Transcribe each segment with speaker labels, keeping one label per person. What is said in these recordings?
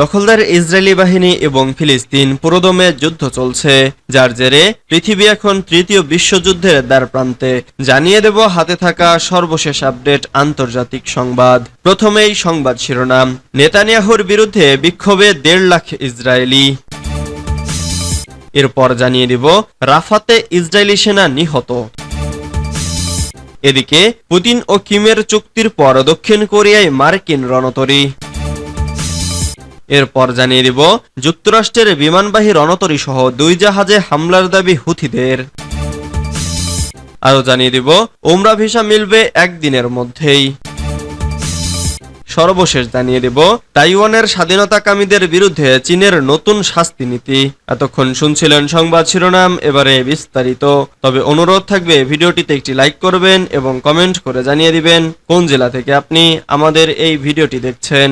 Speaker 1: দখলদার ইসরায়েলি বাহিনী এবং ফিলিস্তিন পুরোদমে যুদ্ধ চলছে, যার জেরে পৃথিবী এখন তৃতীয় বিশ্বযুদ্ধের দ্বারপ্রান্তে। জানিয়ে দেব হাতে থাকা সর্বশেষ আপডেট আন্তর্জাতিক সংবাদ। প্রথমেই সংবাদ শিরোনাম। নেতানিয়াহুর বিরুদ্ধে বিক্ষোভে 1.5 লাখ ইসরায়েলি। এরপর জানিয়ে দিব রাফাতে ইসরায়েলি সেনা নিহত। এদিকে পুতিন ও কিমের চুক্তির পর দক্ষিণ কোরিয়ায় মার্কিন রণতরী। এরপর জানিয়ে দিব যুক্তরাষ্ট্রের বিমানবাহী রণতরী সহ 2 জাহাজে হামলার দাবি হুথিদের। আরও জানিয়ে দিব উমরা ভিসা মিলবে একদিনের মধ্যেই। সর্বশেষ জানিয়ে দেব তাইওয়ানের স্বাধীনতাকামীদের বিরুদ্ধে চীনের নতুন শাস্তি নীতি। এতক্ষণ শুনছিলেন সংবাদ শিরোনাম, এবারে বিস্তারিত। তবে অনুরোধ থাকবে ভিডিওটিতে একটি লাইক করবেন এবং কমেন্ট করে জানিয়ে দিবেন কোন জেলা থেকে আপনি আমাদের এই ভিডিওটি দেখছেন।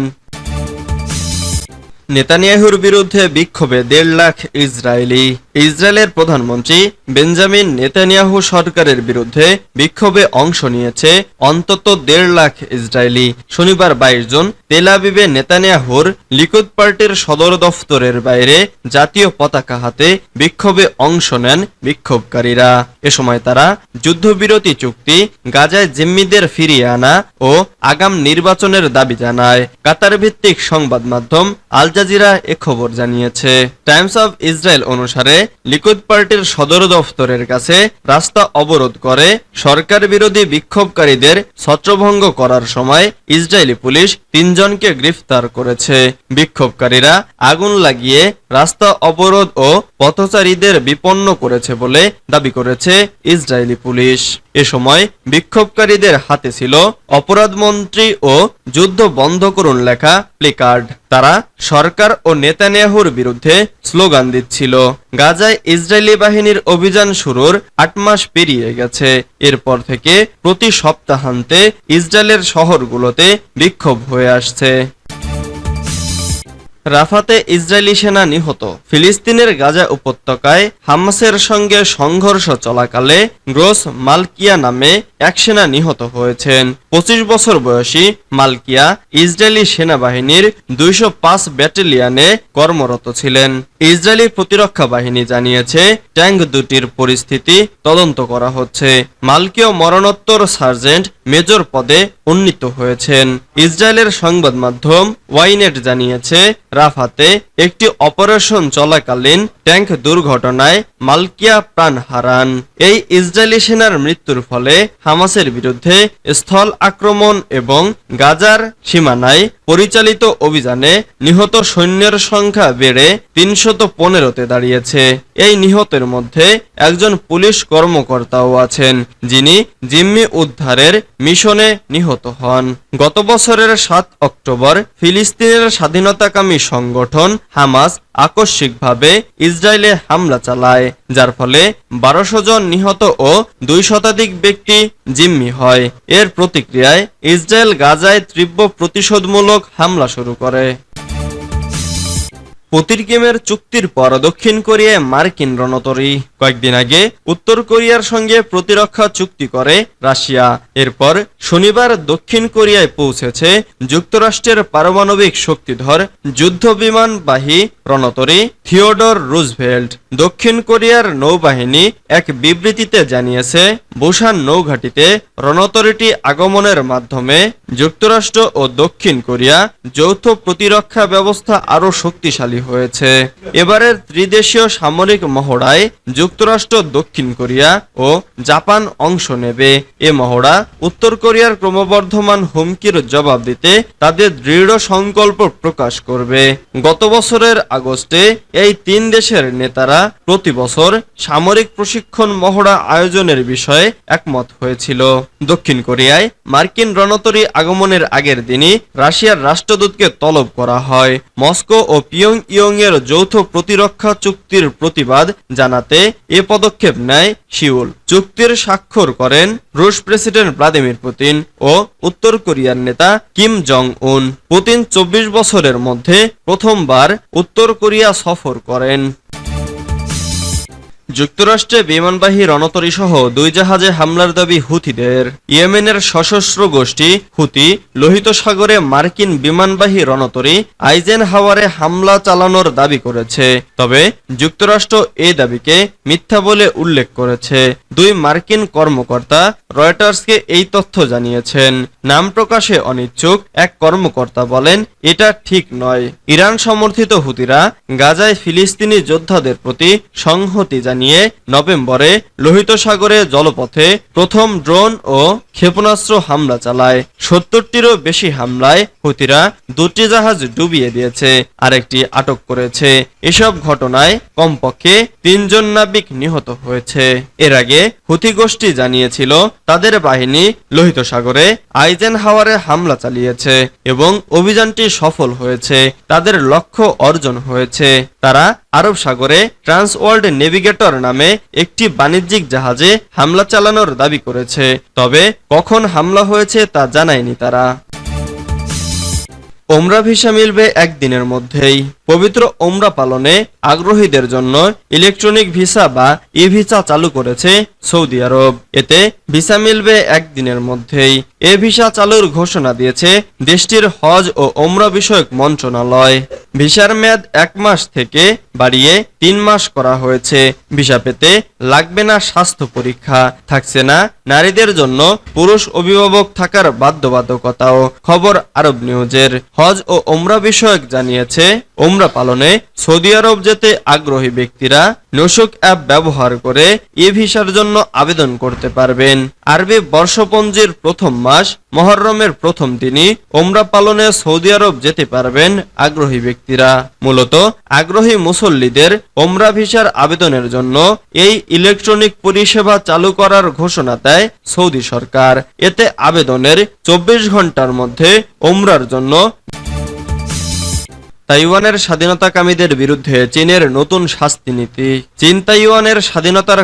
Speaker 1: নেতানিয়াহুর বিরুদ্ধে বিক্ষোভে 1.5 লাখ ইসরায়েলি। ইসরায়েলের প্রধানমন্ত্রী বেঞ্জামিন নেতানিয়াহু সরকারের বিরুদ্ধে বিক্ষোভে অংশ নিয়েছে অন্তত 1.5 লাখ ইসরায়েলি। শনিবার 22 জুন তেল আবিবে নেতানিয়াহুর লিকুদ পার্টির সদর দফতরের বাইরে জাতীয় পতাকা হাতে বিক্ষোভে অংশ নেন বিক্ষোভকারীরা। এ সময় তারা যুদ্ধবিরতি চুক্তি, গাজায় জিম্মিদের ফিরিয়ে আনা ও আগাম নির্বাচনের দাবি জানায়। কাতার ভিত্তিক সংবাদ মাধ্যম আল জাজিরা এ খবর জানিয়েছে। টাইমস অব ইসরায়েল অনুসারে লিকুদ পার্টির সদর দফতরের কাছে রাস্তা অবরোধ করে সরকার বিরোধী বিক্ষোভকারীদের ছত্রভঙ্গ করার সময় ইসরায়েলি পুলিশ 3 জনকে গ্রেফতার করেছে। বিক্ষোভকারীরা আগুন লাগিয়ে রাস্তা অবরোধ ও পথচারীদের বিপন্ন করেছে বলে দাবি করেছে ইসরায়েলি পুলিশ। এ সময় বিক্ষোভকারীদের হাতে ছিল অপরাধমন্ত্রী ও যুদ্ধ বন্ধ করুন লেখা প্লেকার্ড। তারা সরকার ও নেতানিয়াহুর বিরুদ্ধে স্লোগান দিচ্ছিল। গাজায় ইসরায়েলি বাহিনীর অভিযান শুরুর 8 মাস পেরিয়ে গেছে। এরপর থেকে প্রতি সপ্তাহান্তে ইসরায়েলের শহরগুলোতে বিক্ষোভ হয়ে আসছে। রাফাতে ইসরায়েলি সেনা নিহত। ফিলিস্তিনের গাজা উপত্যকায় হামাসের সঙ্গে সংঘর্ষ চলাকালে গ্রোস মালকিয়া নামে এক সেনা নিহত হয়েছেন। 25 বছর বয়সী মালকিয়া ইসরায়েলি সেনাবাহিনীর 205 ব্যাটালিয়নে কর্মরত ছিলেন। ইসরায়েলি প্রতিরক্ষা বাহিনী জানিয়েছে ট্যাঙ্ক দুটির পরিস্থিতি তদন্ত করা হচ্ছে। মালকিয়া মরণোত্তর সার্জেন্ট মেজর পদে উন্নীত হয়েছেন। ইসরায়েলের সংবাদ মাধ্যম ওয়াইনেট জানিয়েছে রাফাতে একটি অপারেশন চলাকালীন ট্যাঙ্ক দুর্ঘটনায় মালকিয়া প্রাণ হারান। এই ইসরায়েলি সেনার মৃত্যুর ফলে হামাসের বিরুদ্ধে স্থল আক্রমণ এবং গাজার সীমানায় পরিচালিত অভিযানে নিহত সৈন্যের সংখ্যা বেড়ে 315-তে দাঁড়িয়েছে। এই নিহতের মধ্যে একজন পুলিশ কর্মকর্তাও আছেন, যিনি জিম্মি উদ্ধারের মিশনে নিহত হন। গত বছরের 7 অক্টোবর ফিলিস্তিনের স্বাধীনতাকামী সংগঠন হামাস আকস্মিকভাবে ইসরায়েলে হামলা চালায়, যার ফলে 1200 জন নিহত ও 2 শতাধিক ব্যক্তি জিম্মি হয়। এর প্রতিক্রিয়ায় ইসরায়েল গাজায় তীব্র প্রতিশোধমূলক হামলা শুরু করে। পুতিন কিমের চুক্তির পর দক্ষিণ কোরিয়ায় মার্কিন রণতরী। কয়েকদিন আগে উত্তর কোরিয়ার সঙ্গে প্রতিরক্ষা চুক্তি করে রাশিয়া। এরপর শনিবার দক্ষিণ কোরিয়ায় পৌঁছেছে যুক্তরাষ্ট্রের পারমাণবিক শক্তিধর যুদ্ধবিমানবাহী রণতরী থিওডর রুজভেল্ট। দক্ষিণ কোরিয়ার নৌবাহিনী এক বিবৃতিতে জানিয়েছে বুসান নৌঘাটিতে রণতরীটি আগমনের মাধ্যমে যুক্তরাষ্ট্র ও দক্ষিণ কোরিয়া যৌথ প্রতিরক্ষা ব্যবস্থা আরও শক্তিশালী হয়েছে। এবারের ত্রিদেশীয় সামরিক মহড়ায় যুক্তরাষ্ট্র, দক্ষিণ কোরিয়া ও জাপান অংশ নেবে। এ মহড়া উত্তর কোরিয়ার ক্রমবর্ধমান হুমকির জবাব দিতে তাদের দৃঢ় সংকল্প প্রকাশ করবে। গত বছরের আগস্টে এই 3 দেশের নেতারা প্রতি বছর সামরিক প্রশিক্ষণ মহড়া আয়োজনের বিষয়ে একমত হয়েছিল। দক্ষিণ কোরিয়ায় মার্কিন রণতরী আগমনের আগের দিনই রাশিয়ার রাষ্ট্রদূতকে তলব করা হয় মস্কো ও পিয়ংইয়ং এর যৌথ প্রতিরক্ষা চুক্তির প্রতিবাদ জানাতে এ পদক্ষেপ নেয় সিউল। চুক্তির স্বাক্ষর করেন রুশ প্রেসিডেন্ট ভ্লাদিমির পুতিন ও উত্তর কোরিয়ার নেতা কিম জং উন। পুতিন 24 বছরের মধ্যে প্রথমবার উত্তর কোরিয়া সফর করেন। যুক্তরাষ্ট্রে বিমানবাহী রণতরী সহ 2 জাহাজে হামলার দাবি হুথিদের। ইয়েমেনের সশস্ত্র গোষ্ঠী হুথি লোহিত সাগরে মার্কিন বিমানবাহী রণতরী আইজেনহাওয়ারে হামলা চালানোর দাবি করেছে। তবে যুক্তরাষ্ট্র এই দাবিকে মিথ্যা বলে উল্লেখ করেছে। 2 মার্কিন কর্মকর্তা রয়টার্সকে এই তথ্য জানিয়েছেন। নাম প্রকাশে অনিচ্ছুক এক কর্মকর্তা বলেন, এটা ঠিক নয়। ইরান সমর্থিত হুতিরা গাজায় ফিলিস্তিনি যোদ্ধাদের প্রতি সংহতি জানিয়ে নভেম্বরে লোহিত সাগরে জলপথে প্রথম ড্রোন ও ক্ষেপণাস্ত্র হামলা চালায়। 70টিরও বেশি হামলায় হুতিরা 2টি জাহাজ ডুবিয়ে দিয়েছে, আরেকটি আটক করেছে। এসব ঘটনায় কমপক্ষে 3 জন নাবিক নিহত হয়েছে। এর আগে হুথি গোষ্ঠী জানিয়েছিল তাদের বাহিনী লোহিত সাগরে আইজেনহাওয়ারে হামলা চালিয়েছে এবং অভিযানটি সফল হয়েছে। তাদের লক্ষ্য অর্জন হয়েছে। তারা আরব সাগরে ট্রান্স ওয়ার্ল্ড নেভিগেটর নামে একটি বাণিজ্যিক জাহাজে হামলা চালানোর দাবি করেছে। তবে কখন হামলা হয়েছে তা জানায়নি তারা। ওমরা ভিসা মিলবে একদিনের মধ্যেই। পবিত্র ওমরা পালনে আগ্রহীদের জন্য ইলেকট্রনিক ভিসা বা ই ভিসা চালু করেছে সৌদি আরব। এতে ভিসা মিলবে একদিনের মধ্যেই। এ ভিসা চালুর ঘোষণা দিয়েছে দেশটির হজ ও ওমরা বিষয়ক মন্ত্রণালয়। ভিসার মেয়াদ 1 মাস থেকে বাড়িয়ে 3 মাস করা হয়েছে। ভিসা পেতে লাগবে না স্বাস্থ্য পরীক্ষা, থাকছে না নারীদের জন্য পুরুষ অভিভাবক থাকার বাধ্যবাধকতাও। খবর আরব নিউজের। হজ ও ওমরা বিষয়ক জানিয়েছে, ওমরা পালনে সৌদি আরব যেতে আগ্রহী ব্যক্তিরা নুসুক অ্যাপ ব্যবহার করে ই ভিসার জন্য আবেদন করতে পারবেন। আরবি বর্ষপঞ্জির প্রথম মাস মুহররমের প্রথম দিনই ওমরা পালনে সৌদি আরব যেতে পারবেন আগ্রহী ব্যক্তিরা। মূলত আগ্রহী মুসল্লিদের ওমরা ভিসার আবেদনের জন্য এই ইলেকট্রনিক পরিষেবা চালু করার ঘোষণা দেয় সৌদি সরকার। এতে আবেদনের 24 ঘন্টার মধ্যে ওমরার জন্য তাইওয়ানের স্বাধীনতাকামীদের বিরুদ্ধে চীনের নতুন শাস্তি নীতি। চীন তাইওয়ানের স্বাধীনতার